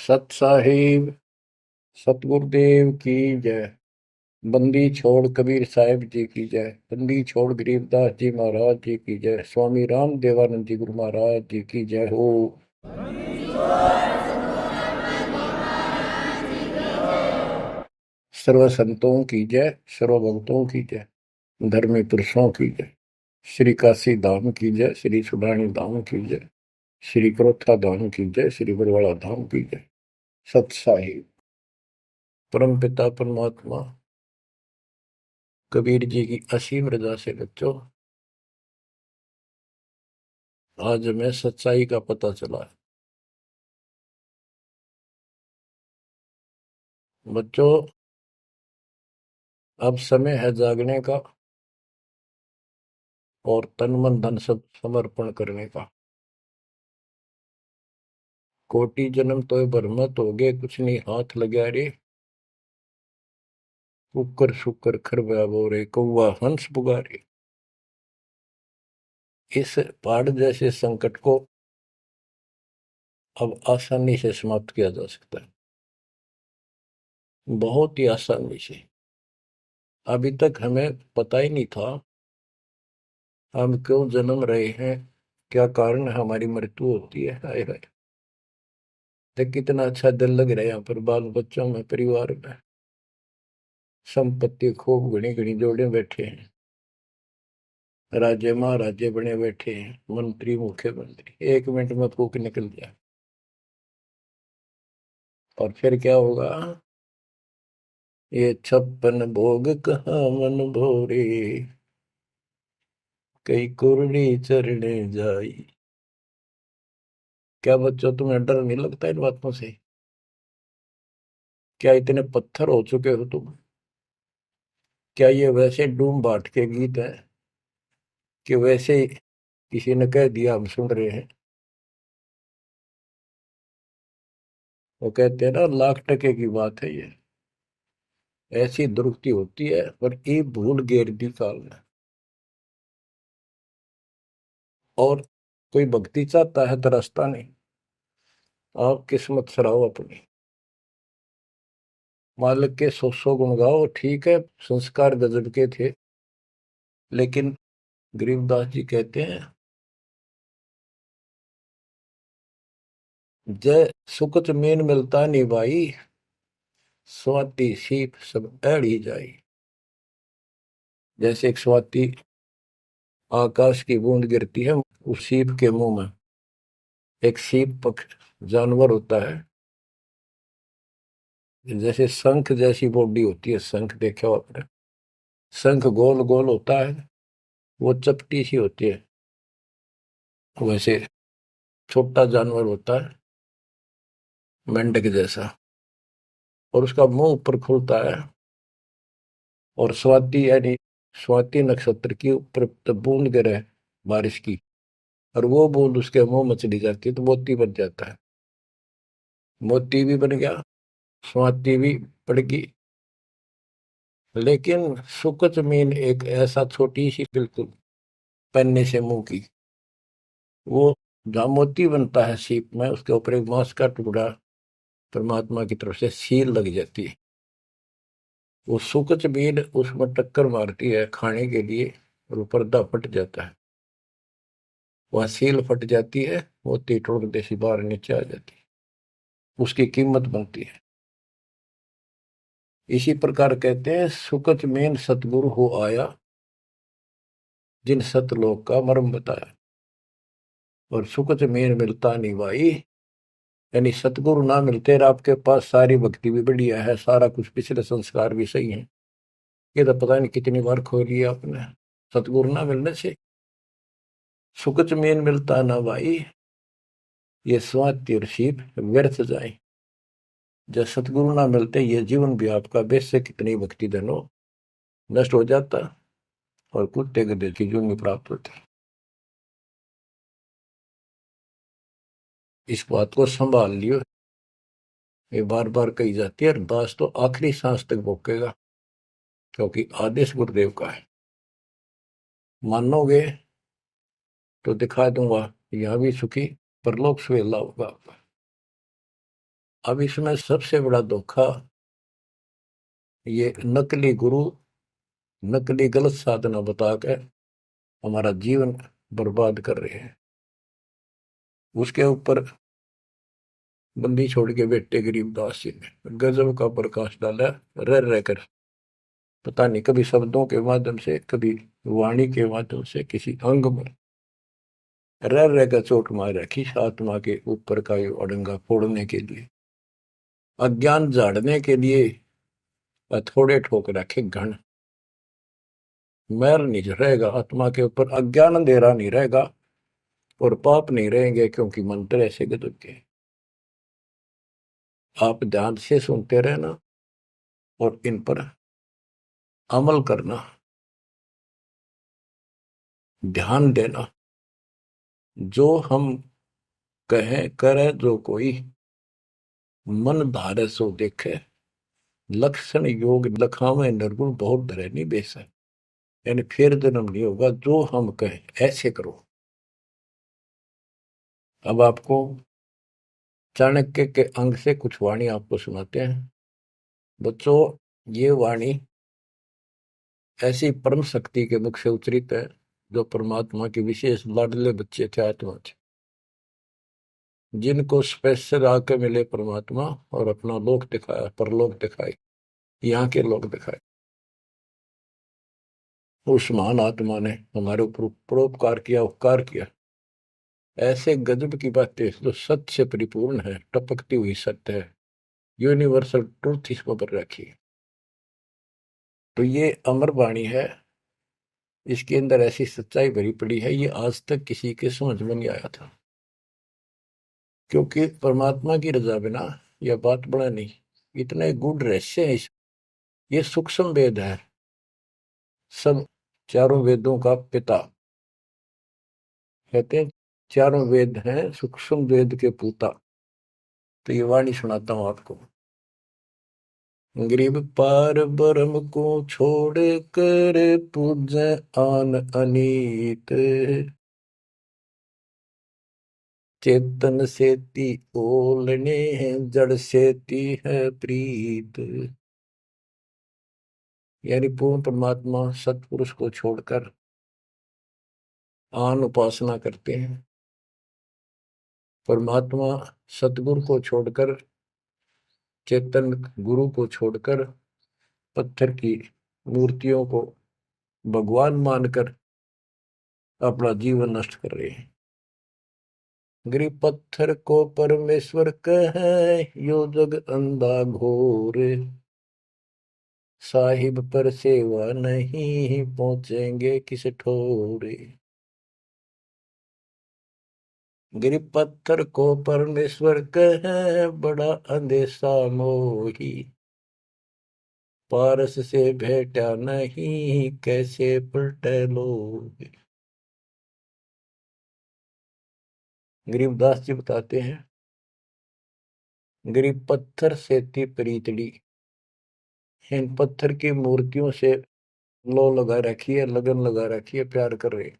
सत साहिब सतगुरुदेव की जय। बंदी छोड़ कबीर साहिब जी की जय। बंदी छोड़ गरीबदास जी महाराज जी की जय। स्वामी राम देवानंद जी गुरु महाराज जी की जय हो। सर्व संतों की जय, सर्व भक्तों की जय, धर्मी पुरुषों की जय। श्री काशी धाम की जय, श्री सुडानी धाम की जय, श्री क्रोथा धाम की जय, श्री बरवाड़ा धाम की जय। सत साहिब परम पिता परमात्मा कबीर जी की असीम रजा से बच्चों आज हमें सच्चाई का पता चला है। बच्चों अब समय है जागने का और तन मन धन सब समर्पण करने का। कोटि जन्म तो भरमत हो गए, कुछ नहीं हाथ लगा रे। कुकर शुकर खरबा बोरे, कौवा हंस पुगारे। इस पहाड़ जैसे संकट को अब आसानी से समाप्त किया जा सकता है, बहुत ही आसानी से। अभी तक हमें पता ही नहीं था हम क्यों जन्म रहे हैं, क्या कारण हमारी मृत्यु होती है। हाय हाय, देख कितना अच्छा दिल लग रहा है यहाँ पर, बाल बच्चों में, परिवार में। संपत्ति खूब घनी घनी जोड़े बैठे हैं, राज्य महाराजे बने बैठे हैं, मंत्री मुख्यमंत्री। 1 मिनट में फूक निकल जाए और फिर क्या होगा। ये 56 भोग कहाँ मन भोरे, कई कुर्री चरणे जाई। क्या बच्चों तुम्हें डर नहीं लगता इन बातों से? क्या इतने पत्थर हो चुके हो तुम? क्या ये वैसे डूम बाट के गीत है कि वैसे ही किसी ने कह दिया हम सुन रहे हैं? वो कहते हैं ना, लाख टके की बात है ये। ऐसी दुरुक्ति होती है पर ये भूल गेर दी काल ने। और कोई भक्ति चाहता है तो रास्ता नहीं। आप किस्मत सराहो अपनी, मालिक के 100 गुण गाओ। ठीक है, संस्कार गजब के थे, लेकिन गरीबदास जी कहते हैं, जय सुकच मेन मिलता नहीं भाई, स्वाति सीप सब ऐड़ी जाई। जैसे एक स्वाति आकाश की बूंद गिरती है उस सीप के मुंह में। एक सीप पक्ष जानवर होता है, जैसे शंख जैसी बॉडी होती है। शंख देखा हो आपने? शंख गोल गोल होता है, वो चपटी सी होती है। वैसे छोटा जानवर होता है, मेंढक जैसा, और उसका मुंह ऊपर खुलता है। और स्वाति यानी स्वाति नक्षत्र की ऊपर तब बूंद गिरे बारिश की, और वो बूंद उसके मुंह में चली जाती है तो मोती बन जाता है। मोती भी बन गया, स्वाति भी पड़ गई। लेकिन सुकच मीन एक ऐसा छोटी सी, बिल्कुल पन्ने से मुंह की, वो जहाँ मोती बनता है सीप में, उसके ऊपर एक मांस का टुकड़ा परमात्मा की तरफ से सील लग जाती है। वो सुकच मीन उसमें टक्कर मारती है खाने के लिए, और वो पर्दा फट जाता है। वह सील फट जाती है, मोती टुकड़े से बाहर नीचे आ जाती है, उसकी कीमत बनती है। इसी प्रकार कहते हैं, सुकच मेन सतगुरु हो आया, जिन सतलोक का मर्म बताया। और सुकच मेन मिलता नहीं भाई, यानी सतगुरु ना मिलते और आपके पास सारी भक्ति भी बढ़िया है, सारा कुछ पिछले संस्कार भी सही है, ये तो पता नहीं कितनी बार खो लिया आपने। सतगुरु ना मिलने से सुकच मेन मिलता ना भाई, ये स्वाति और सीप व्यर्थ जाए। जब सतगुरु ना मिलते, ये जीवन भी आपका बेशक कितनी भक्ति धन हो नष्ट हो जाता, और कुत्ते गधे की जून में प्राप्त होती। इस बात को संभाल लियो, ये बार बार कही जाती है, दास तो आखिरी सांस तक भोगेगा, क्योंकि आदेश गुरुदेव का है। मानोगे तो दिखा दूंगा, यहां भी सुखी परलोक सुहेला होगा आपका। अब इसमें सबसे बड़ा धोखा ये नकली गुरु, नकली गलत साधना बताकर हमारा जीवन बर्बाद कर रहे हैं। उसके ऊपर बंदी छोड़ के बेटे गरीबदास जी ने गजब का प्रकाश डाला, रह रहकर। पता नहीं कभी शब्दों के माध्यम से, कभी वाणी के माध्यम से, किसी अंग में रह रहकर चोट मार रखी आत्मा के ऊपर का ये अड़ंगा फोड़ने के लिए, अज्ञान झाड़ने के लिए। थोड़े ठोक रखे घन, मैल नहीं रहेगा आत्मा के ऊपर, अज्ञान अंधेरा नहीं रहेगा और पाप नहीं रहेंगे, क्योंकि मंत्र ऐसे गजब के। आप ध्यान से सुनते रहना और इन पर अमल करना, ध्यान देना। जो हम कहें करे जो कोई, मन धारे सो देखे, लक्षण योग लखावे निर्गुण बहुत धरे नहीं बेस है। यानी फिर जन्म नहीं होगा, जो हम कहें ऐसे करो। अब आपको चाणक्य के अंग से कुछ वाणी आपको सुनाते हैं। बच्चों, ये वाणी ऐसी परम शक्ति के मुख से उच्चरित है, जो परमात्मा के विशेष लाडले बच्चे थे, आत्मा थे, जिनको स्पेशल आके मिले परमात्मा और अपना लोक दिखाया, परलोक दिखाए, यहाँ के लोक दिखाए। उस महान आत्मा ने हमारे ऊपर परोपकार किया, उपकार किया। ऐसे गजब की बातें जो सत्य से परिपूर्ण है, टपकती हुई सत्य है, यूनिवर्सल ट्रूथ इसमें पर रखी है। तो ये अमर वाणी है, इसके अंदर ऐसी सच्चाई भरी पड़ी है, ये आज तक किसी के समझ में नहीं आया था। क्योंकि परमात्मा की रजा बिना यह बात बड़ा नहीं, इतने गूढ़ रहस्य है। ये सूक्ष्म वेद है, सब चारों वेदों का पिता कहते हैं, चारों वेद हैं सूक्ष्म वेद के पूता। तो ये वाणी सुनाता हूं आपको। गरीब पार ब्रह्म को छोड़ कर पूजे आन अनीत, चेतन सेती ओलने जड़ सेती है प्रीत। यानी पूर्ण परमात्मा सतपुरुष को छोड़कर आन उपासना करते हैं, परमात्मा सतगुरु को छोड़कर, चेतन गुरु को छोड़कर, पत्थर की मूर्तियों को भगवान मानकर अपना जीवन नष्ट कर रहे हैं। गरीब पत्थर को परमेश्वर कहे, यो जग अंधा घोर, साहिब पर सेवा नहीं पहुंचेंगे किस ठोरे। गरीब पत्थर को परमेश्वर कहे, बड़ा अंदेशा मोही, पारस से भेटा नहीं कैसे पलटे लोग। गरीबदास जी बताते हैं, गरीब पत्थर से थी प्रीतड़ी, इन पत्थर की मूर्तियों से लो लगा रखी है, लगन लगा रखी है, प्यार कर रहे।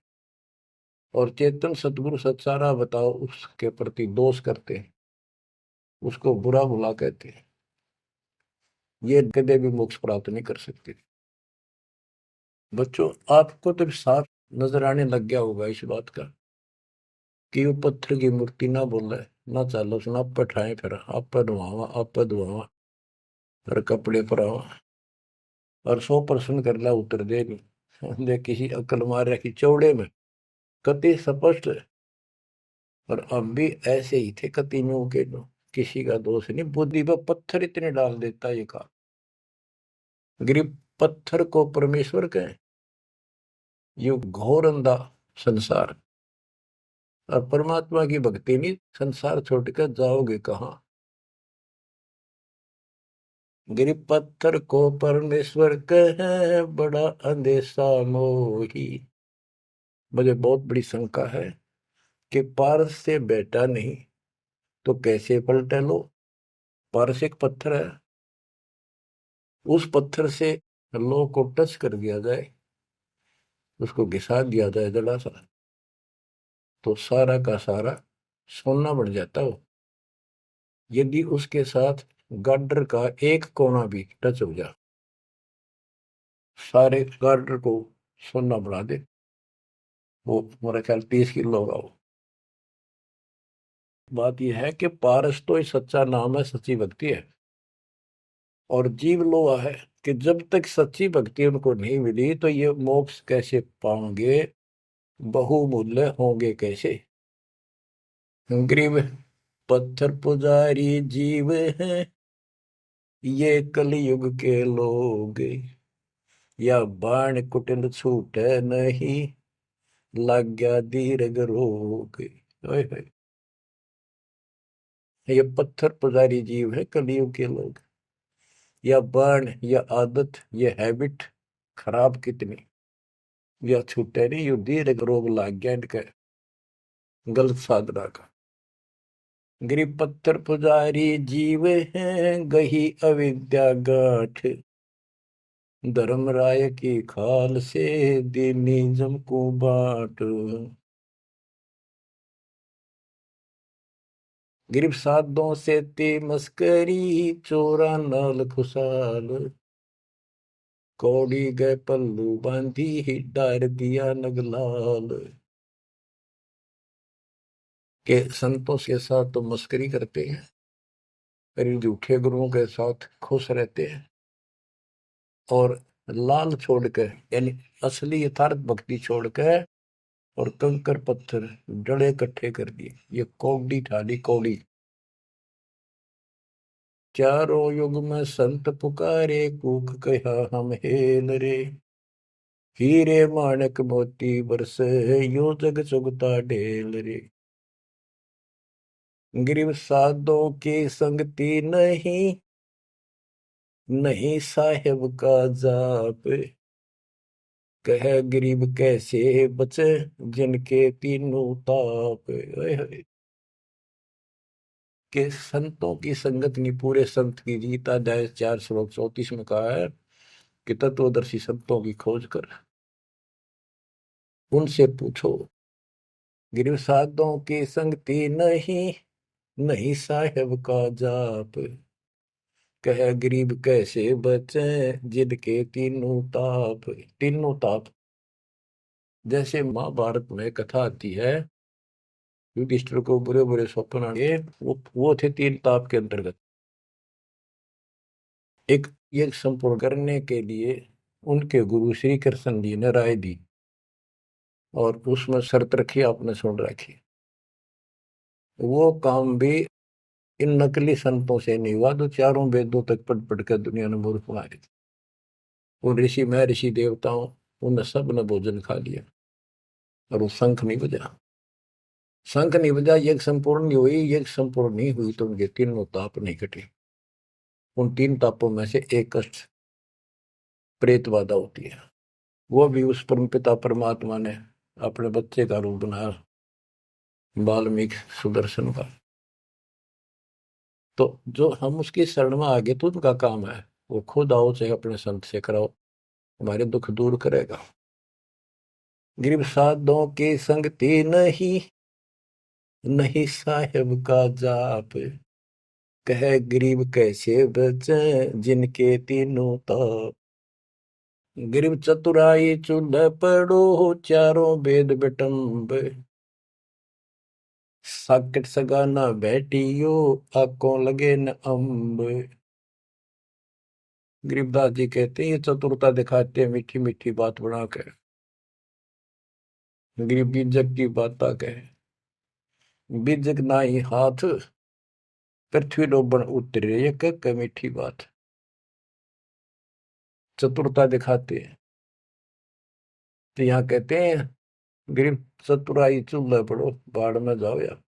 और चेतन सतगुरु सत्सारा बताओ उसके प्रति दोष करते हैं, उसको बुरा भुला कहते हैं। ये कदे भी मोक्ष प्राप्त नहीं कर सकते। बच्चों, आपको तो साफ नजर आने लग गया होगा इस बात का कि वो पत्थर की मूर्ति ना बोले, ना चालो सुना, आप पठाए फिर आप धुआवा, आप धुआवा, फिर कपड़े पर आवा और 100% कर ला, उतर दे नहीं दे, किसी अकल मार रखी चौड़े में, कति स्पष्ट है। और अब भी ऐसे ही थे कतिनों के, जो किसी का दोष नहीं, बुद्धि पर पत्थर इतने डाल देता ये का। गरीब पत्थर को परमेश्वर कहे, ये घोर अंधा संसार, और परमात्मा की भक्ति नहीं, संसार छोड़कर जाओगे कहाँ। गरीब पत्थर को परमेश्वर कहे, बड़ा अंदेशा मोही। मुझे बहुत बड़ी शंका है कि पारस से बेटा नहीं तो कैसे पलटे लो। पारस एक पत्थर है, उस पत्थर से लो को टच कर दिया जाए, उसको घिसा दिया जाए जरा सा, तो सारा का सारा सोना बन जाता हो। यदि उसके साथ गार्डर का एक कोना भी टच हो जाए, सारे गार्डर को सोना बना दे, वो मेरा ख्याल 30 किलो होगा वो। बात यह है कि पारस तो ही सच्चा नाम है, सच्ची भक्ति है। और जीव लोहा है कि जब तक सच्ची भक्ति उनको नहीं मिली तो ये मोक्ष कैसे पाएंगे, बहुमूल्य होंगे कैसे। गरीब पत्थर पुजारी जीव हैं ये कलयुग के लोग, या बाण कुटिल छूटे नहीं, लग गया दीर्घ रोग। ओए होए, ये पत्थर पुजारी जीव है कलयुग के लोग, या बाण, या आदत, ये हैबिट खराब कितनी, या छूटे नहीं, यू दीर्घ रोग लाग गया इनके गलत साधना का। गरीब पत्थर पुजारी जीव हैं गही अविद्या गांठ, धर्मराय की खाल से दीनिज्म को बाट। गिरफ्त साधों से ते मस्करी, चोरा नाल खुशाल, कौड़ी गए पल्लू बांधी ही डार दिया नगलाल। के संतों के साथ तो मस्करी करते हैं, पर इन झूठे गुरुओं के साथ खुश रहते हैं, और लाल छोड़कर यानी असली यथार्थ भक्ति छोड़कर और कंकर पत्थर डले इकट्ठे कर दिए। ये कौड़ी ठाली कौड़ी। चारों युग में संत पुकारे, कूक कहा हम हेल रे, हीरे माणक मोती बरसे, यो जग चुगता ढेल रे। गिरव साधों की संगति नहीं, नहीं साहेब का जाप, कह गरीब कैसे बचे जिनके तीनों ताप। ओए होए, के संतों की संगत नहीं, पूरे संत की गीता अध्याय 4 श्लोक 34 में कहा है कि तत्वदर्शी संतों की खोज कर उनसे पूछो। गिरव साधों की संगति नहीं, नहीं साहेब का जाप, कह गरीब कैसे बचे जिनके तीनों ताप। तीनों ताप, जैसे महाभारत में कथा आती है, युधिष्ठिर को बुरे बुरे स्वप्न आए, वो थे 3 ताप के अंतर्गत। एक ये संपूर्ण करने के लिए उनके गुरु श्री कृष्ण जी ने राय दी, और उसमें शर्त रखी, आपने सुन रखी। वो काम भी इन नकली संतों से नहीं हुआ जो चारों वेदों तक पढ़ पढ़ कर दुनिया ने मूर्ख बना दी। उन ऋषि महर्षि देवताओं, उन सब ने भोजन खा लिया और वो शंख नहीं बजा। शंख नहीं बजा, यज्ञ संपूर्ण नहीं हुई, यज्ञ संपूर्ण नहीं हुई तो उनके तीनों ताप नहीं कटे। उन 3 तापों में से एक कष्ट प्रेत बाधा होती है, वो भी उस परम पिता परमात्मा ने अपने बच्चे का रूप बनाया, वाल्मीकि सुदर्शन का। तो जो हम उसकी शरण में आगे तो उनका काम है, वो खुद आओ चाहे अपने संत से कराओ, हमारे दुख दूर करेगा। गरीब साधों की संगति नहीं, नहीं साहेब का जाप, कह गरीब कैसे बचे जिनके तीनों ताप। गरीब चतुराई चूल्हे पड़ो, चारों वेद बिटम्ब, साकट सगाना बैठियो, आंखों लगे न अम्ब। गरीबदास जी कहते हैं ये चतुरता दिखाते हैं मीठी मीठी बात बनाकर, गरीब बीजक की बात कहे, बीजक ना ही हाथ, पृथ्वी डोबन उतरे, ये कह मीठी बात। चतुरता दिखाते हैं, तो यहाँ कहते हैं गरीब चतुराई चूल्हे पड़ो, बाढ़ में जाओ यार।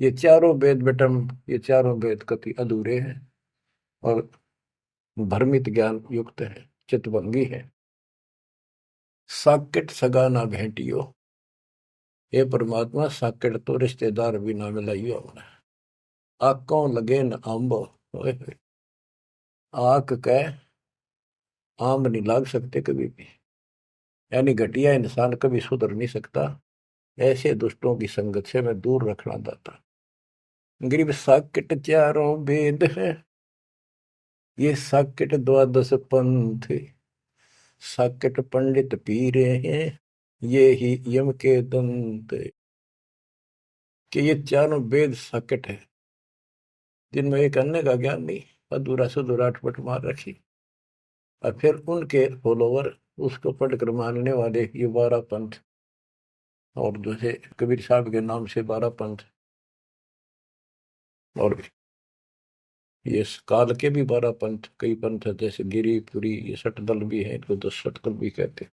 ये चारों वेद बेटम, ये चारों वेद कति अधूरे हैं और भ्रमित ज्ञान युक्त है, चितभंगी है। साकेट सगा ना भेंटियो, हे परमात्मा साकेट तो रिश्तेदार भी ना मिलाइयो हमने। आंखों लगे न आंब, आंख कह आम नहीं लाग सकते कभी भी, यानी घटिया इंसान कभी सुधर नहीं सकता। ऐसे दुष्टों की संगत से मैं दूर रखना चाहता। गरीब साकेट चारों वेद है, ये साकेट द्वादश पंथ, साकेट पंडित पीरे हैं, ये ही यम के दंत। कि ये चारों वेद साकेट है, जिनमें एक अन्य का ज्ञान नहीं, अधूरा सुधूरा अटपट मार रखी, और फिर उनके फॉलोवर उसको पढ़कर मानने वाले ये 12 पंथ, और जैसे कबीर साहब के नाम से 12 पंथ, और ये काल के भी 12 पंथ, कई पंथ है, जैसे गिरिपुरी, ये सटदल भी है, इनको 10 सटदल भी कहते हैं।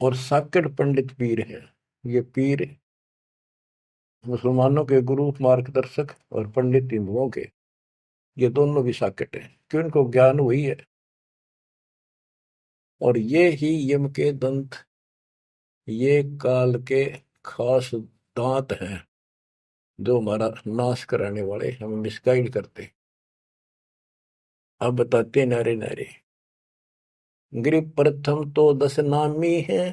और साकेट पंडित पीर है, ये पीर मुसलमानों के गुरु मार्गदर्शक और पंडित हिंदुओं के, ये दोनों भी साकेट है, क्यों इनको ज्ञान वही है। और ये ही यम के दंत, ये काल के खास दांत हैं, जो हमारा नाश कराने वाले, हमें मिसगाइड करते। अब बताते नारे नारे। गरीब प्रथम तो 10 नामी है,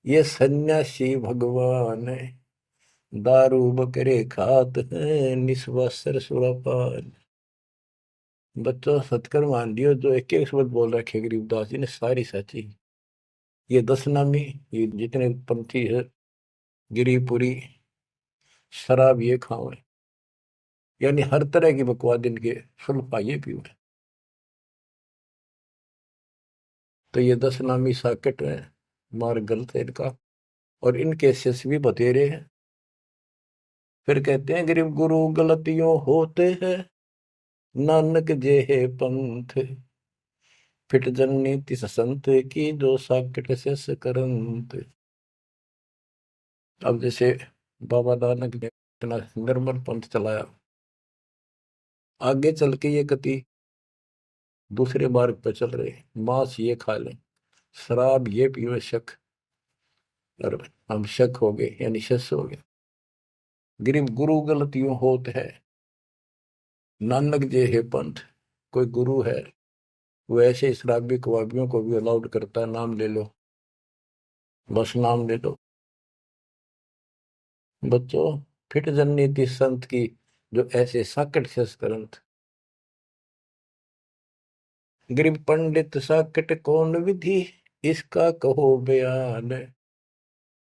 ये सन्यासी भगवान है, दारू बकरे खात है, निस्वासर सुरापान। बच्चों सतकर मान लियो, जो एक एक शब्द बोल रखे गरीबदास जी ने सारी सच्ची। ये 10 नामी, ये जितने पंथी है, गिरिपुरी, शराब ये खाओ, यानी हर तरह की बकवाद इनके सुल्फा ये पीओ। तो ये 10 नामी साकेट है, मार्ग गलत है इनका, और इनके शिष्य भी बतेरे हैं। फिर कहते हैं गरीब गुरु गलतियों होते हैं, नानक जे है पंथ, फिट जननी तिस संत की, जो साकेट शिष्य करंत। अब जैसे बाबा नानक ने इतना निर्मल पंथ चलाया, आगे चल के ये गति दूसरे मार्ग पर चल रहे, मांस ये खा लें, शराब ये पीवे शक, और हम शक हो गए यानी शस हो गए। गरीब गुरु गलतियों होत है, नानक जे है पंथ। कोई गुरु है, वो ऐसे शराबी कबाबियों को भी अलाउड करता है, नाम ले लो, बस नाम ले लो। बच्चों फिट जननीति संत की, जो ऐसे साकट शस करंत। गरीब पंडित साकट कौन विधि, इसका कहो बयान,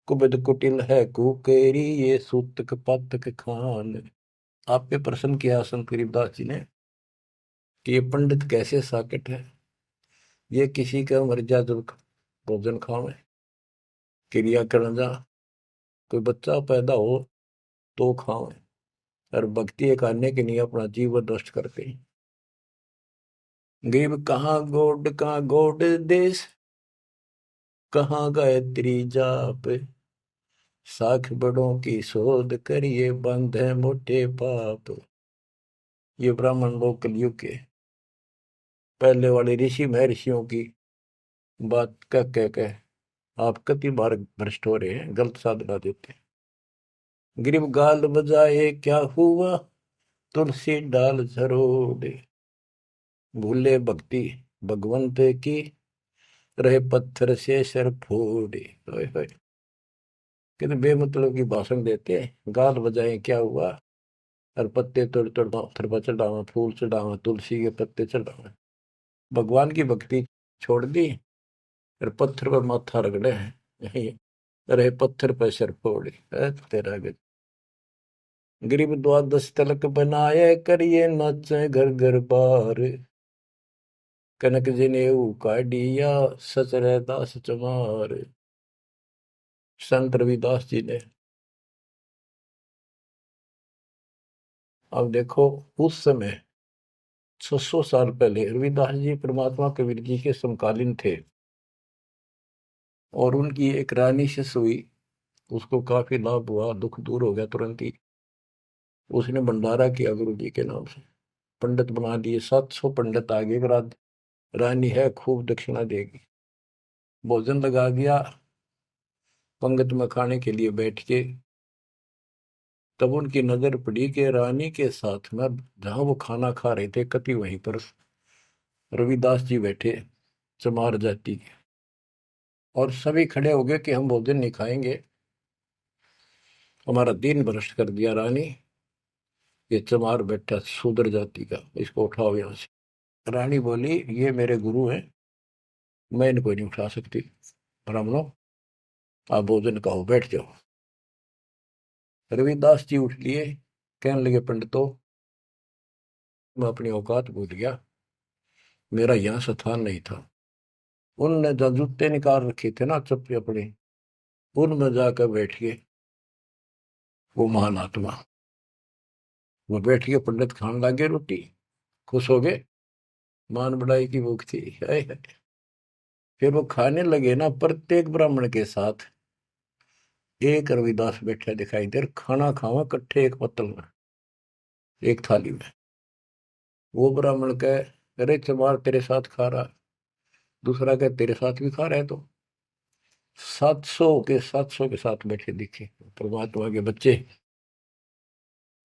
कुबद कुटिल है कुकेरी, ये सूतक पातक खान। आप पे प्रश्न किया संत गरीबदास जी ने कि ये पंडित कैसे साकेट है। ये किसी का मर जा जब भोजन खावे, क्रिया करना जा, कोई बच्चा पैदा हो तो खावे, और भक्ति करने के लिए अपना जीवन नष्ट करते हैं। गरीब कहाँ गोड देश, कहाँ गायत्री जाप, साख बड़ों की शोध करिए, बंद है मोटे पाप। ये ब्राह्मण लोग कलयुग के पहले वाले ऋषि महर्षियों की बात कह आप कति बार भ्रष्ट हो रहे हैं, गलत साधना देते हैं। गरीब गाल बजाए क्या हुआ, तुलसी डाल झरोड़े, भूले भक्ति भगवंत की, रहे पत्थर से सर फोड़े। कितने बेमतलब की भाषण देते हैं, गाल बजाए क्या हुआ, और पत्ते तोड़ तोड़ पत्थर पर चढ़ावा, फूल चढ़ावा, तुलसी के पत्ते चढ़ावा, भगवान की भक्ति छोड़ दी, और पत्थर पर माथा रगड़े हैं, यही रहे पत्थर पर सर फोड़े। तेरा गज गरीब द्वादश तलक बनाए, करिए नाचे घर घर बार, कनक जनेऊ काढ़िया, सच रहदास चमार। संत रविदास जी ने, अब देखो उस समय 600 साल पहले रविदास जी परमात्मा कबीर जी के समकालीन थे, और उनकी एक रानी शिष्य हुई, उसको काफी लाभ हुआ, दुख दूर हो गया तुरंत ही। उसने भंडारा किया गुरु जी के नाम से, पंडित बना दिए, 700 पंडित आगे, रानी है खूब दक्षिणा देगी। भोजन लगा दिया, पंगत में खाने के लिए बैठ के, तब उनकी नजर पड़ी कि रानी के साथ में जहां वो खाना खा रहे थे, कति वहीं पर रविदास जी बैठे, चमार जाति के। और सभी खड़े हो गए कि हम भोजन नहीं खाएंगे, हमारा दिन भ्रष्ट कर दिया रानी। ये चमार बैठा शूद्र जाति का, इसको उठाओ यहाँ से। रानी बोली ये मेरे गुरु हैं, मैं इनको नहीं उठा सकती। ब्राह्मणों आप भोजन खाओ, बैठ जाओ। रविदास जी उठ लिए, कहने लगे पंडितों मैं अपनी औकात भूल गया, मेरा यहाँ स्थान नहीं था। उनने जो जूते निकाल रखे थे ना चप्पे अपने, उनमें जाकर बैठ गए वो महान आत्मा। वो बैठ के पंडित खाने लगे रोटी, खुश हो गए, मान बढ़ाई की भूख थी। हाय हाय। फिर वो खाने लगे ना, प्रत्येक ब्राह्मण के साथ एक रविदास बैठा दिखाई दे, खाना खावा इकट्ठे एक पत्तल में, एक थाली में। वो ब्राह्मण कहे अरे चमार तेरे साथ खा रहा, दूसरा कहे तेरे साथ भी खा रहा है। तो 700 के साथ बैठे दिखे परमात्मा के बच्चे।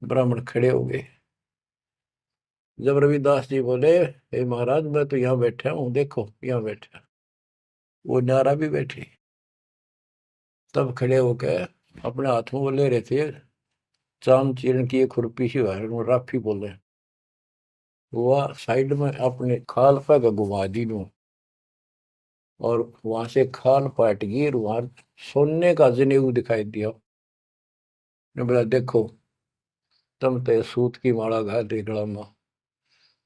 ब्राह्मण खड़े हो गए। जब रविदास जी बोले हे महाराज मैं तो यहाँ बैठा हूँ, देखो यहाँ बैठा, वो नारा भी बैठे। तब खड़े होकर अपने हाथ में वो ले रहे थे चाम चीरण की एक खुरपी सी राफी बोले, वह साइड में अपने खाल पे घुमा दी नू, और वहां से खाल पाट गई और वहां सोने का जनेऊ दिखाई दिया। ने बोला देखो तुम तो सूत की माला घा दे गला में,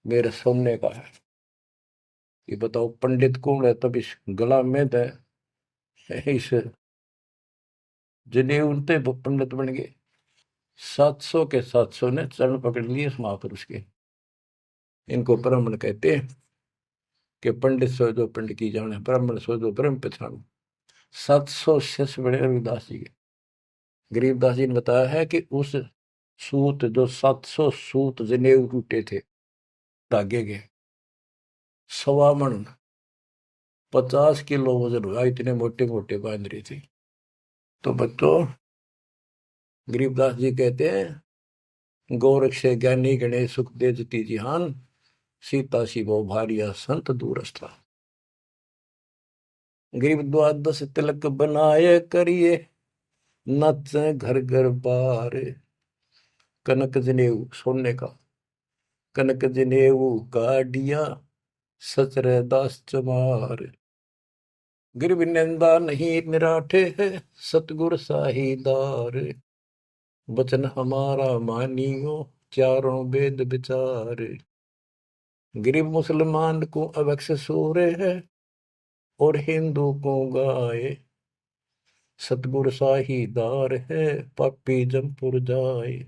मेरे सोने का है। ये बताओ पंडित कौन है, तब इस गला में दे इस जनेऊ ते पंडित बन गए। 700 के 700 ने चरण पकड़ लिए उस महापुरुष के। इनको ब्राह्मण कहते हैं कि पंडित सो जो पंडित की जाने, ब्राह्मण सो जो ब्रह्म पहचानो। 700 शिष्य बड़े रविदास जी के। गरीबदास जी ने बताया है कि उस सूत जो 700 सूत जनेऊ टूटे थे धागे के, 1.25 मन 50 किलो वजन हुआ, इतने मोटे मोटे बांध रही थी। तो बच्चों गरीबदास जी कहते हैं गोरख से ज्ञानी गणेश सुख दे जती जिहान, सीता शिवो भारिया संत दूरस्था। गरीब द्वादश तिलक बनाए करिए, नच घर घर बार। कनक जनेऊ सोने का, कनक जनेऊ काडिया सचरे दास चमार। गिर निंदा नहीं निराठे है, सतगुर साहीदार। वचन हमारा मानियो, चारों वेद विचार। गरीब मुसलमान को अवक्ष सूरे है, और हिंदू को गाए। सतगुर साहीदार है, पापी जमपुर जाए।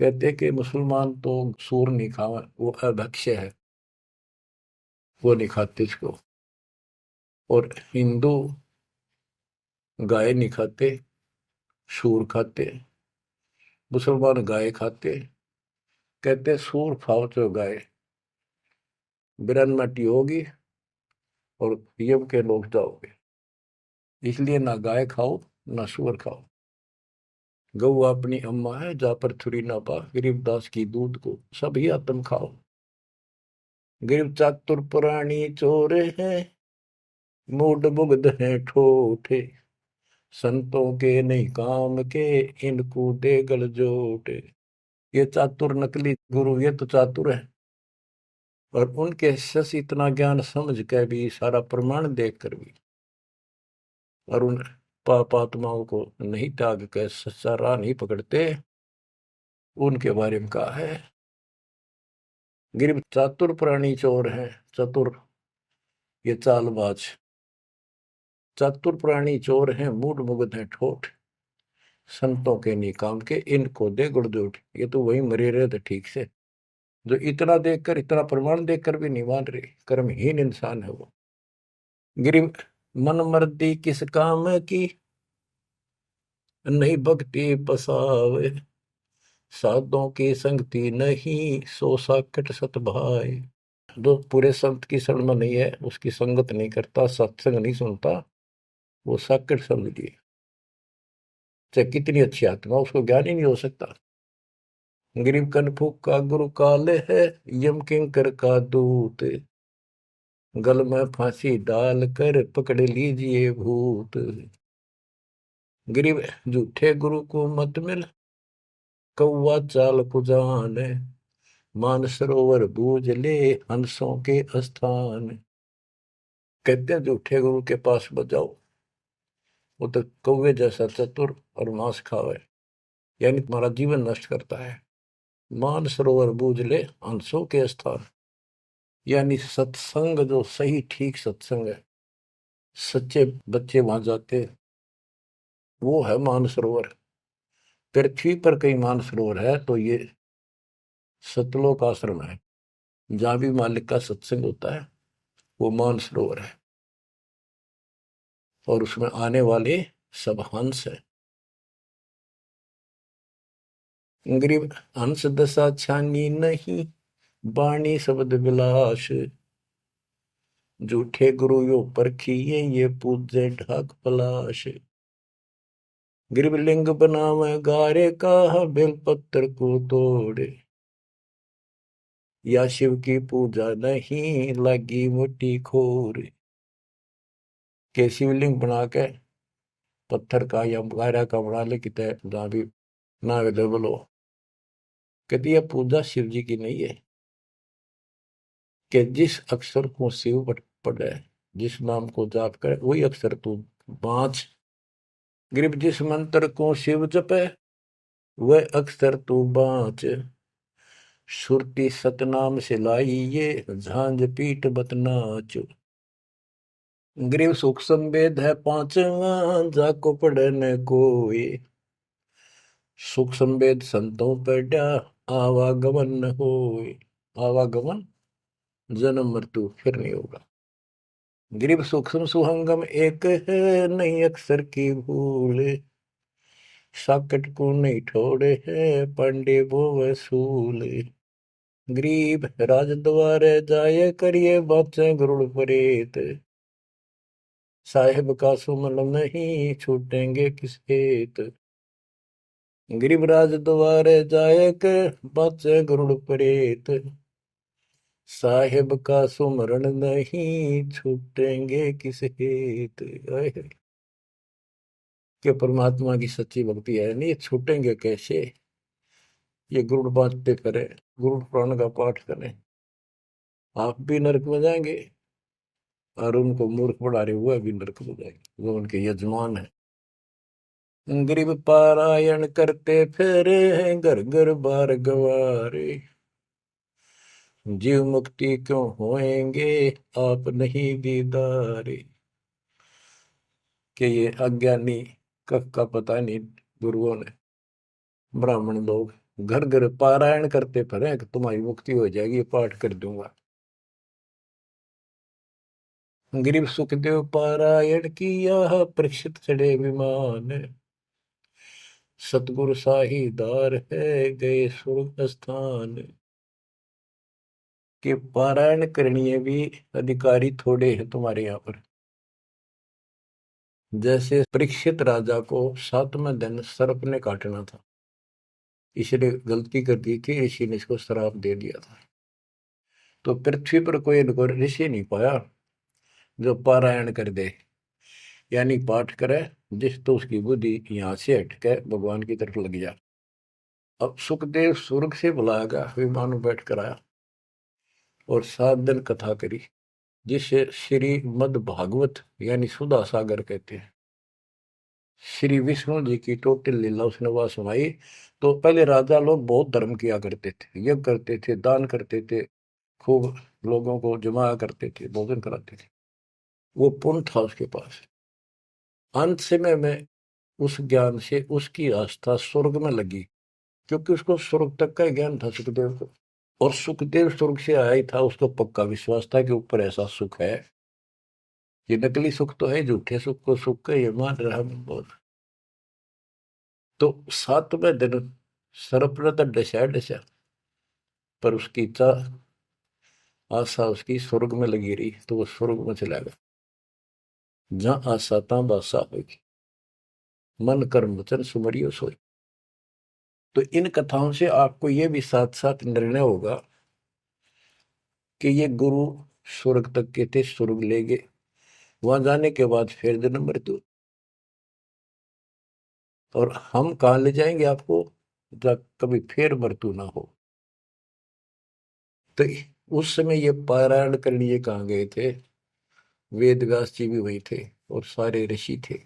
कहते कि मुसलमान तो सूर नहीं खावा, वो अभक्ष्य है, वो नहीं खाते इसको। और हिंदू गाय नहीं खाते, सूर खाते। मुसलमान गाय खाते। कहते सूर खाओ तो गाय बिरनमटी होगी और यम के लोग जाओगे, इसलिए ना गाय खाओ ना सूअर खाओ। गौ अपनी अम्मा है, जा पर थुरी ना पा, गरीबदास की दूध को सभी आत्म खाओ। गरीब चातुर पुरानी चोर है, मूड मुग्ध है ठोठे। संतों के नहीं काम के, इनको दे गल जोटे। ये चातुर नकली गुरु, ये तो चातुर है, और उनके शिष्य इतना ज्ञान समझ के भी, सारा प्रमाण देख कर भी, और उन पाप आत्माओं को नहीं त्याग कर सच्चा राह नहीं पकड़ते। उनके बारे में कहा है गिर चातुर प्राणी चोर है। चतुर ये चालबाज, चतुर प्राणी चोर हैं, मूड मुग्ध है ठोठ। संतों के नहीं काम के, इनको दे गुड़दोट। ये तो वही मरे रहे थे ठीक से, जो इतना देखकर, इतना प्रमाण देखकर भी नहीं मान रहे, कर्महीन इंसान है वो। गिरिम मन मर्दी किस काम की, नहीं भक्ति बसावे। साधों की संगति नहीं, सो साकट सत भाई। जो पूरे संत की शरण में नहीं है, उसकी संगत नहीं करता, सत्संग नहीं सुनता, वो साकट समझिए। चाहे कितनी अच्छी आत्मा, उसको ज्ञान ही नहीं हो सकता। गरीब कनफूक का गुरु काले है, यम किंकर का दूत। गल में फांसी डाल कर पकड़ लीजिए भूत। गरीब झूठे गुरु को मत मिल, कौवा चाल कुजान, मानसरोवर बूझ ले हंसों के स्थान। कहते हैं झूठे गुरु के पास बजाओ, वो तो कौवे जैसा चतुर और मांस खावे, यानी तुम्हारा जीवन नष्ट करता है। मानसरोवर बूझ ले हंसों के स्थान, यानी सत्संग जो सही ठीक सत्संग है, सच्चे बच्चे वहां जाते, वो है मानसरोवर। पृथ्वी पर कई मानसरोवर है, तो ये सतलोक आश्रम है, जहां भी मालिक का सत्संग होता है, वो मानसरोवर है। और उसमें आने वाले सब हंस है। गरीब हंस दशा छानी नहीं, बाणी शब्द विलास। झूठे गुरु यो परखिए, ये पूजे ढाक पलाश। गरीब लिंग बनावे गारे का, बेलपत्र को तोड़े। या शिव की पूजा नहीं, लगी मोटी खोर। के शिवलिंग बना के पत्थर का या गारा का बना ले, कितने जहां भी ना अवेलेबल हो, कहती है पूजा शिव जी की नहीं है। कि जिस अक्षर को शिव पढ़े, जिस नाम को जाप करे, वही अक्षर तू बाँच। गरीब जिस मंत्र को शिव जपे, वह अक्षर तू बाँच। सुरती सतनाम से लाई ये, झांझ पीठ बतनाच। गरीब सुख संवेद है पांचवा, जाको पढ़े न कोई। सुख संवेद संतों पढ़ा, आवागमन न होए। आवागमन जन्म मृत्यु फिर नहीं होगा। गरीब सूक्ष्म सुहंगम एक है, नहीं अक्षर की भूल। साकट को नहीं छोड़े है, पांडे वो वसूल। गरीब राज द्वारे जाए, करिए बातें गरुड़ परेत। साहेब का सुमन नहीं, छूटेंगे किस हेत। गरीब राज द्वारे जाए, कर बातें गरुड़ परेत। साहेब का सुमरण नहीं, छूटेंगे किस हेत। कि परमात्मा की सच्ची भक्ति है नहीं, छूटेंगे कैसे। ये गुरुड़ बांटते करें, गुरुड़ पुराण का पाठ करें, आप भी नरक में जाएंगे, और उनको मूर्ख बना रहे हुए भी नरक में जाएंगे, वो उनके यजमान है। गरीब पारायण करते फिरे हैं, घर घर बार गवारे। जीव मुक्ति क्यों होएंगे, आप नहीं दीदारे। कि ये अज्ञानी का पता नहीं, गुरुओं ने, ब्राह्मण लोग घर घर पारायण करते फिरे कि तुम्हारी मुक्ति हो जाएगी, पाठ कर दूंगा। गरीब सुखदेव पारायण किया, परीक्षित चढ़े विमान। सतगुरु साहीदार है, गए स्वर्ग स्थान। कि पारायण करनी भी अधिकारी थोड़े हैं तुम्हारे यहाँ पर। जैसे परीक्षित राजा को 7वें दिन सर्प ने काटना था, इसने गलती कर दी थी, ऋषि ने इसको श्राप दे दिया था। तो पृथ्वी पर कोई इनको ऋषि नहीं पाया जो पारायण कर दे, यानी पाठ करे, जिस तो उसकी बुद्धि यहाँ से हटके भगवान की तरफ लग जा। अब सुखदेव स्वर्ग से बुलाया गया, विमान में बैठ कर आया और 7 दिन कथा करी, जिसे श्री मद भागवत यानी सुधा सागर कहते हैं। श्री विष्णु जी की टोटल लीला उसने वहां सुनाई। तो पहले राजा लोग बहुत धर्म किया करते थे, यज्ञ करते थे, दान करते थे, खूब लोगों को जमा करते थे, भोजन कराते थे, वो पुण्य था उसके पास। अंत समय में उस ज्ञान से उसकी आस्था स्वर्ग में लगी, क्योंकि उसको स्वर्ग तक का ज्ञान था सुखदेव को। और सुखदेव स्वर्ग से आया ही था, उसको पक्का विश्वास था कि ऊपर ऐसा सुख है। ये नकली सुख तो है, झूठे सुख को सुख का ये मान रहा मैं बहुत। तो 7वें दिन सर्प ने तो डसा डसा, पर उसकी इच्छा आशा उसकी स्वर्ग में लगी रही, तो वो स्वर्ग में चला गया। जहां आशा तहां बासा होगी, मन कर्म वचन सुमरियो सोई। तो इन कथाओं से आपको ये भी साथ साथ निर्णय होगा कि ये गुरु स्वर्ग तक के थे, स्वर्ग ले गए, वहां जाने के बाद फिर जन्म मृत्यु। और हम कहाँ ले जाएंगे आपको, जब कभी फेर मृत्यु ना हो। तो उस समय ये पारायण करने लिए कहाँ गए थे? वेद व्यास जी भी वही थे और सारे ऋषि थे,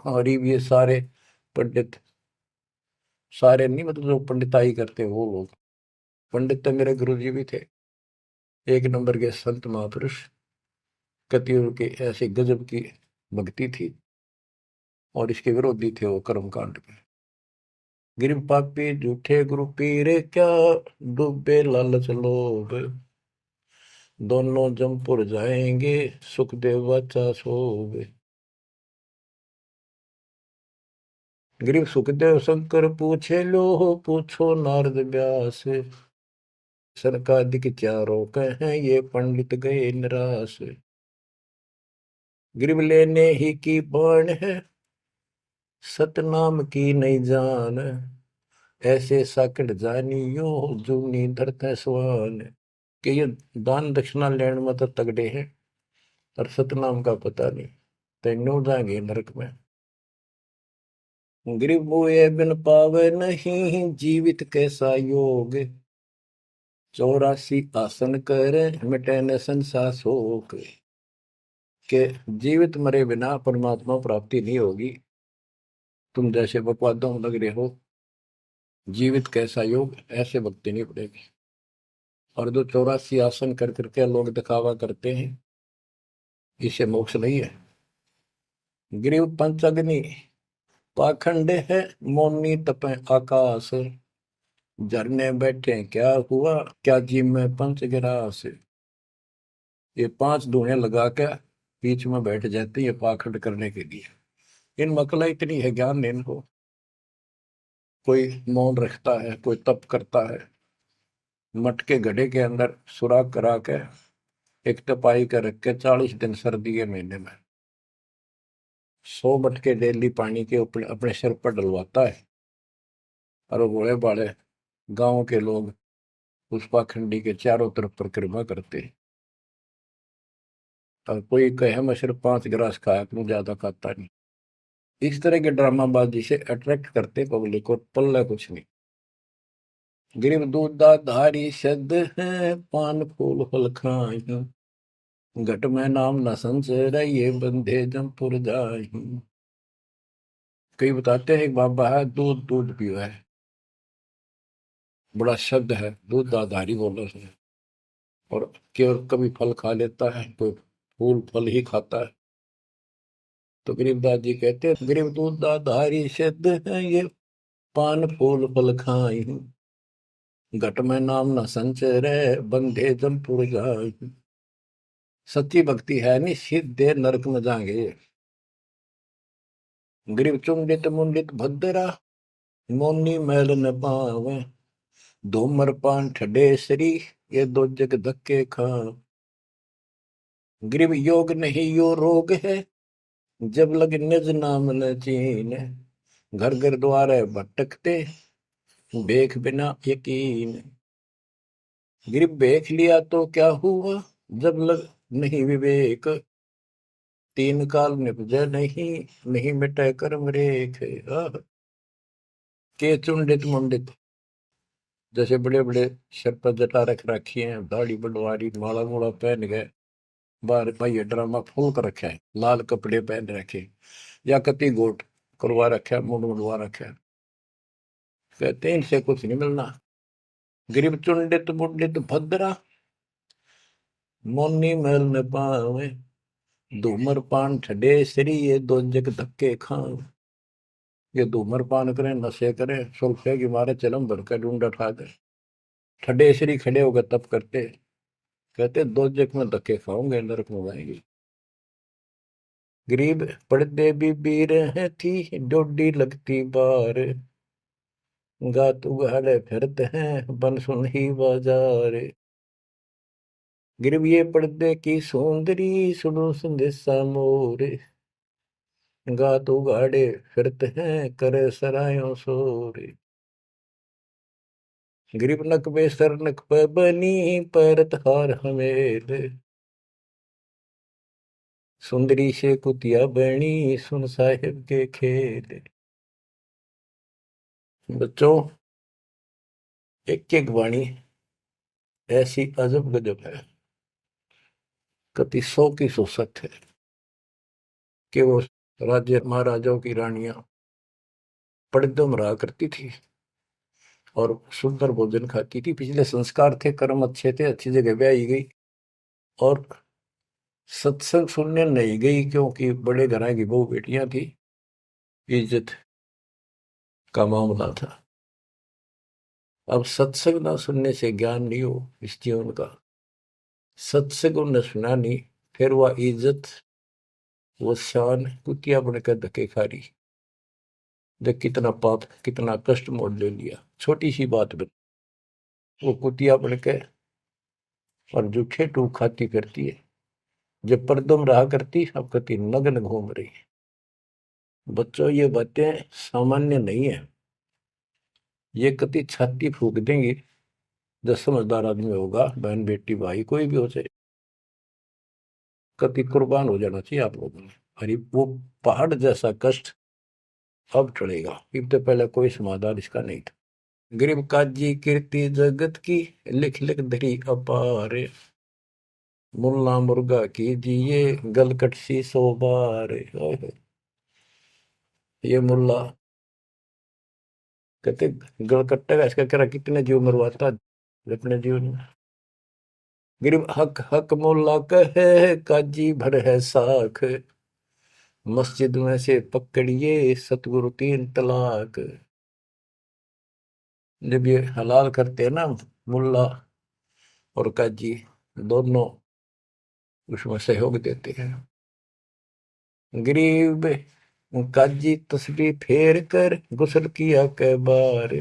और ये सारे पंडित, सारे नहीं मतलब जो पंडिताई करते वो लोग। पंडित तो मेरे गुरु जी भी थे, एक नंबर के संत महापुरुष। कतियों के ऐसे गजब की भक्ति थी, और इसके विरोधी थे वो कर्म कांड के। गिर पापी झूठे गुरु पीरे क्या, डूबे लालच लोभ, दोनों जमपुर जाएंगे, सुखदेव वाचा सोवे। गरीब सुखदेव शंकर पूछे लो, पूछो नारद व्यास, सनकादिक चारों कहें ये पंडित गए निराश। गरीब लेने ही की बाण है, सतनाम की नहीं जान, ऐसे साकट जानियो, जूनी धरते स्वान। कि ये दान दक्षिणा लेने में तो तगड़े हैं, और सतनाम का पता नहीं, तेनों जाएंगे नरक में। गरीब मुए बिन पावे नहीं, जीवित कैसा योग, 84 आसन करे, मिटे न संसार शोक। के जीवित मरे बिना परमात्मा प्राप्ति नहीं होगी। तुम जैसे बकवादों में लग रहे हो, जीवित कैसा योग, ऐसे भक्ति नहीं पड़ेगी। और जो 84 आसन कर करके लोग दिखावा करते हैं, इसे मोक्ष नहीं है। गिरिव पंचअग्नि पाखंड है, मौनी तपे आकाश, झरने बैठे क्या हुआ, क्या जी में पंच गिरास। ये 5 धुएं लगा के बीच में बैठ जाते हैं पाखंड करने के लिए। इन मकला इतनी है ज्ञान नहीं इनको। कोई मौन रखता है, कोई तप करता है, मटके घड़े के अंदर सुराख करा के एक तपाई कर रख के 40 दिन सर्दी के महीने में 100 मटके डेली पानी के अपने सिर पर डलवाता है, और वो बड़े बड़े गांव के लोग उस पाखंडी के चारों तरफ परिक्रमा करते हैं। और कोई कहे मैं सिर्फ 5 गिलास खाया करूं, ज्यादा खाता नहीं। इस तरह के ड्रामाबाजी से अट्रैक्ट करते पब्लिक को, पल्ला कुछ नहीं। गरीब दूधा धारी शब्द है, पान फूल फल खाई, घट में नाम न संचय, ये बंधे जमपुर जाई। कई बताते हैं एक बाबा है, दूध दूध पियो है, बड़ा शब्द है, दूध दाधारी बोलो से। और केवल कभी फल खा लेता है, कोई फूल फल ही खाता है। तो गरीबदास जी कहते हैं, गरीब दूध दाधारी शब्द है ये, पान फूल फल खाई, घट में नाम न संचय रहे, बंधे जमपुर जाई। सच्ची भक्ति है नहीं, सीधे नरक में जाएंगे। गरीब चुंडित मुंडित भद्रा, मोनी मैल न पावे, धूमर पान ठडेसरी, ये दो जग धक्के खा। गरीब योग नहीं यो रोग है, जब लग निज नाम न चीन, घर घर द्वारे भटकते, देख बिना यकीन। गरीब देख लिया तो क्या हुआ, जब लग नहीं विवेक, 3 काल निपजे नहीं, नहीं मिटे कर्म रेख। के चुंडित मुंडित, जैसे बड़े बड़े सिर पर जटा रख रखी है, दाढ़ी बंडवारी, माला मूला पहन गए, बाहर भाई ड्रामा फूल कर रखा है, लाल कपड़े पहन रखे, या कति गोट करवा रखा है, मुंड मुंडवा रखा है। कहते हैं इनसे कुछ नहीं मिलना। गरीब चुंडित मुंडित भद्रा, मोनी मैल न पावे, धूमर पान ठडे श्री, ये दो जग धक्के खाओ। ये धूमर पान करें, नशे करें, सुल्फे की मारे चलम भर कर ढूंढ उठा दे, ठडे श्री खड़े होकर तप करते, कहते 2 जग में धक्के खाओगे, नरक में जाएंगे। गरीब पड़ते भी बीर है थी, डोडी लगती बार, गात उगाड़े फिरते हैं, बन सुन ही बाजार। गरीब ये पर्दे की सौंदरी, सुनो संदेशा मोर, गात उगाड़े फिरते हैं, करे सरायों शोर। गरीब नक बेसर नक पे बनी, पैरत हार हमेल, सुंदरी से कुतिया बनी, सुन साहिब के खेल। बच्चों, एक एक वाणी ऐसी अजब गजब है, कति 100 की 100 सत्य है कि वो राज्य महाराजाओं की रानियां पड़दम रहा करती थी और सुंदर भोजन खाती थी। पिछले संस्कार थे, कर्म अच्छे थे, अच्छी जगह ब्याही गई और सत्संग सुनने नहीं गई क्योंकि बड़े घरां की बहू बेटियां थी, इज्जत का मामला था। अब सत्संग ना सुनने से ज्ञान नहीं हो इस जीवन का, सत्संग उन्हें सुना नहीं, फिर वह इज्जत वो शान कुतिया बनकर धक्के खा रही। देख कितना पाप, कितना कष्ट मोल ले लिया छोटी सी बात बन, वो कुतिया बनकर और जूठे टूक खाती करती है। जब परदम रहा करती, अब कति नग्न घूम रही है। बच्चों, ये बातें सामान्य नहीं है, ये कति छाती फूक देंगी। जो समझदार आदमी होगा, बहन बेटी भाई कोई भी हो जाए, कति कुर्बान हो जाना चाहिए आप लोगों ने। अरे वो पहाड़ जैसा कष्ट अब टलेगा, इससे पहले कोई समाधान इसका नहीं था। गरीब काजी कीर्ति जगत की, लिख लिख धरी अपार, मुल्ला मुर्गा कीजिए गलकट सी 100 बार। ये मुल्ला कहते गलकट्टा का इसका करा कितने जीव मरवाता अपने जीवन में। गरीब हक हक मुल्ला कहे, काजी भर है साख, मस्जिद में से पकड़िए सतगुरु 3 तलाक। जब ये हलाल करते हैं ना, मुल्ला और काजी दोनों उसमें सहयोग देते हैं। गरीब काजी तस्बीह फेर कर, गुस्ल किया कै बार,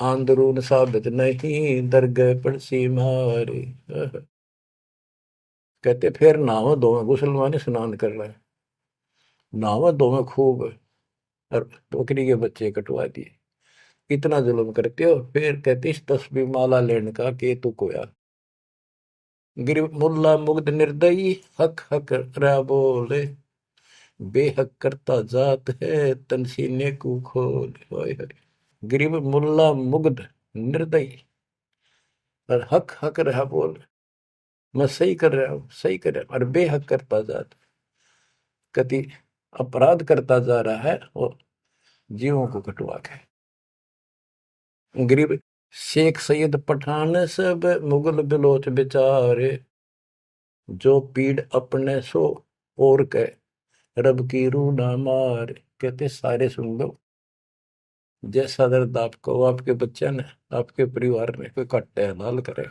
आंदरून साबित नहीं, दरगह पड़सी मार। कहते फिर नहावा धोवे, गुस्ल माने स्नान कर रहे हैं, नहावा धोवे खूब और बकरी के बच्चे कटवा दिए। इतना जुल्म करते हो, फिर कहते इस तस्बीह माला लेने का के तू कोया। गिर मुल्ला मुग्ध निर्दयी, हक हक रहा बोले, बेहक करता जात है तन सीने को खोल। गरीब मुल्ला मुग्ध निर्दयी और हक हक रहा बोल, मैं सही कर रहा हूं, सही कर रहा हूं, और बेहक करता जात, कति अपराध करता जा रहा है और जीवों को कटवा के। गरीब शेख सैयद पठान सब, मुगल बिलोच बेचारे, जो पीड़ अपने सो और के, रब की रूह ना मार। कहते सारे सुन लो, जैसा दर्द आपको आपके बच्चे ने, आपके परिवार ने कोई कट्टे हलाल करे,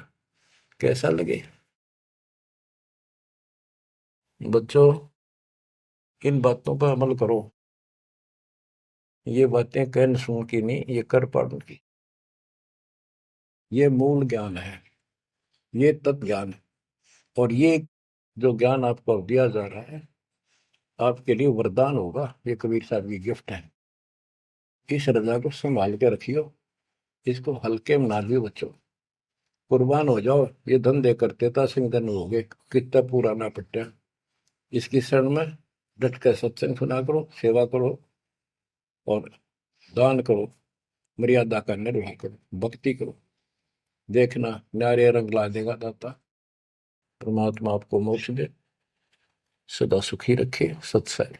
कैसा लगे। बच्चों, इन बातों पर अमल करो। ये बातें कहन सुन की नहीं, ये कर पाड़न की। ये मूल ज्ञान है, ये तत्व ज्ञान है, और ये जो ज्ञान आपको दिया जा रहा है आपके लिए वरदान होगा। ये कबीर साहब की गिफ्ट है। इस रजा को संभाल के रखियो, इसको हल्के में ना लियो बच्चों, कुर्बान हो जाओ। ये धंधे करते था सिंह धन हो गए, कितना पुराना पट्टा। इसकी शरण में डट कर सत्संग सुना करो, सेवा करो और दान करो, मर्यादा का निर्वाह करो, भक्ति करो। देखना न्यारे रंग ला देगा दाता। परमात्मा आपको मोक्ष दे, सदा सुखी रखे। सत्संग।